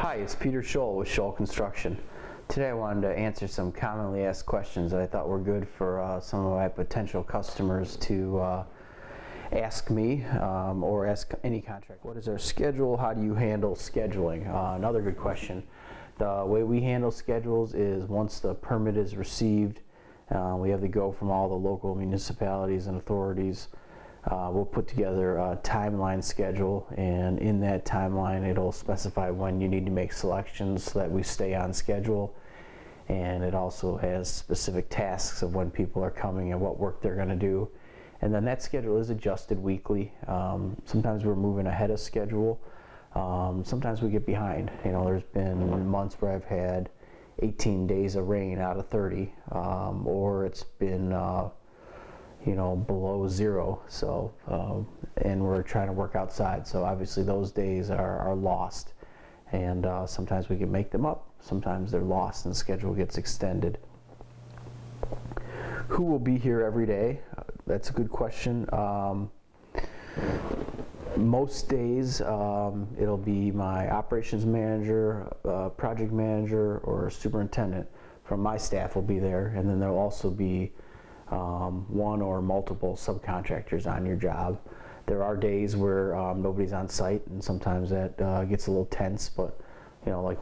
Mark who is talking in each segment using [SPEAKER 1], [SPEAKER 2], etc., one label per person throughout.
[SPEAKER 1] Hi, it's Peter Scholl with Scholl Construction. Today I wanted to answer some commonly asked questions that I thought were good for some of my potential customers to ask me or ask any contractor. What is our schedule? How do you handle scheduling? Another good question. The way we handle schedules is once the permit is received, we have to go from all the local municipalities and authorities. We'll put together a timeline schedule, and in that timeline it'll specify when you need to make selections so that we stay on schedule, and it also has specific tasks of when people are coming and what work they're going to do, and then that schedule is adjusted weekly. Sometimes we're moving ahead of schedule, sometimes we get behind. There's been months where I've had 18 days of rain out of 30, or it's been below zero, so and we're trying to work outside, so obviously those days are lost, and sometimes we can make them up, sometimes they're lost and the schedule gets extended. Who will be here every day? That's a good question. Most days it'll be my operations manager, project manager, or superintendent from my staff will be there, and then there'll also be one or multiple subcontractors on your job. There are days where nobody's on site, and sometimes that gets a little tense, but like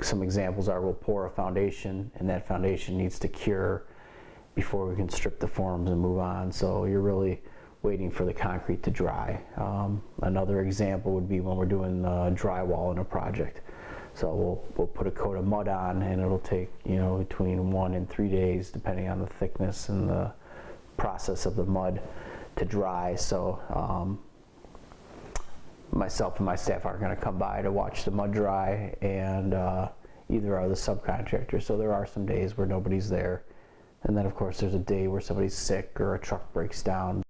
[SPEAKER 1] some examples are, we'll pour a foundation and that foundation needs to cure before we can strip the forms and move on, so you're really waiting for the concrete to dry. Another example would be when we're doing drywall in a project. So we'll put a coat of mud on, and it'll take between 1 and 3 days, depending on the thickness and the process of the mud, to dry. So myself and my staff aren't going to come by to watch the mud dry, and either are the subcontractors. So there are some days where nobody's there, and then of course there's a day where somebody's sick or a truck breaks down.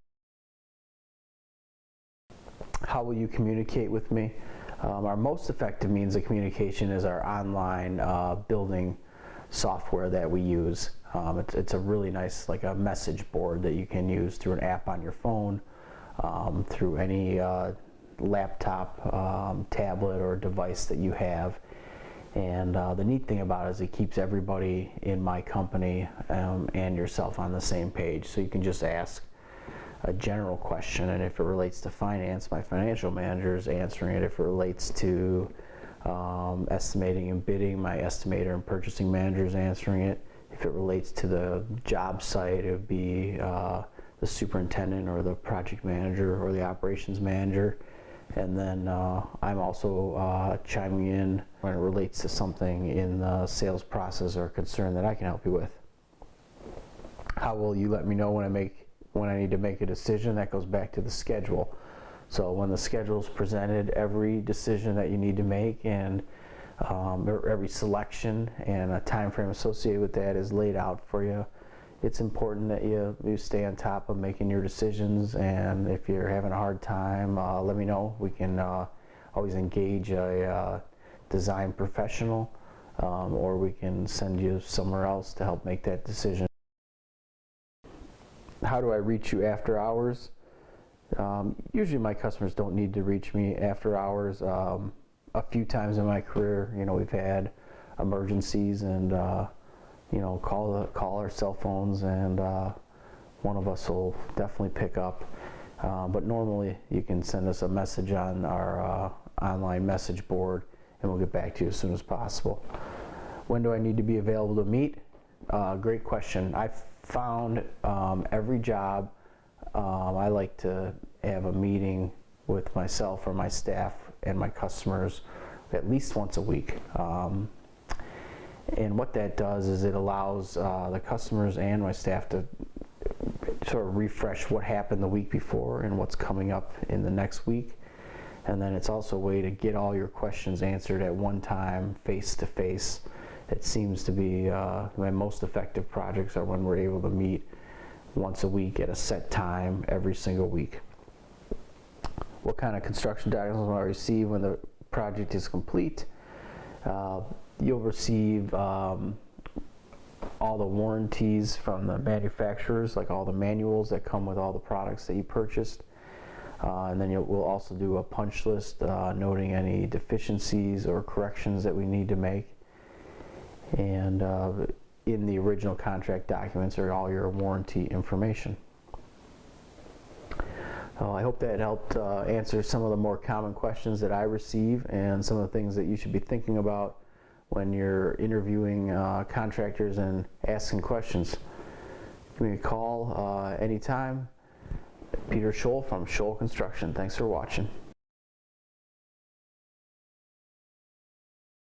[SPEAKER 1] How will you communicate with me? Our most effective means of communication is our online building software that we use. It's a really nice, like a message board that you can use through an app on your phone, through any laptop, tablet, or device that you have. And the neat thing about it is it keeps everybody in my company and yourself on the same page. So you can just ask a general question, and if it relates to finance, my financial manager is answering it. If it relates to estimating and bidding, my estimator and purchasing manager is answering it. If it relates to the job site, it would be the superintendent or the project manager or the operations manager. And then I'm also chiming in when it relates to something in the sales process or concern that I can help you with. How will you let me know when I need to make a decision? That goes back to the schedule. So when the schedule is presented, every decision that you need to make and every selection and a time frame associated with that is laid out for you. It's important that you stay on top of making your decisions, and if you're having a hard time, let me know. We can always engage a design professional, or we can send you somewhere else to help make that decision. How do I reach you after hours? Usually my customers don't need to reach me after hours. A few times in my career, we've had emergencies, and call our cell phones, and one of us will definitely pick up. But normally you can send us a message on our online message board, and we'll get back to you as soon as possible. When do I need to be available to meet? Great question. I've found every job I like to have a meeting with myself or my staff and my customers at least once a week. And what that does is it allows the customers and my staff to sort of refresh what happened the week before and what's coming up in the next week. And then it's also a way to get all your questions answered at one time, face to face. It seems to be my most effective projects are when we're able to meet once a week at a set time every single week. What kind of construction documents will I receive when the project is complete? You'll receive all the warranties from the manufacturers, like all the manuals that come with all the products that you purchased. And then we'll also do a punch list noting any deficiencies or corrections that we need to make. And in the original contract documents are all your warranty information. I hope that helped answer some of the more common questions that I receive and some of the things that you should be thinking about when you're interviewing contractors and asking questions. Give me a call anytime. Peter Scholl from Scholl Construction. Thanks for watching.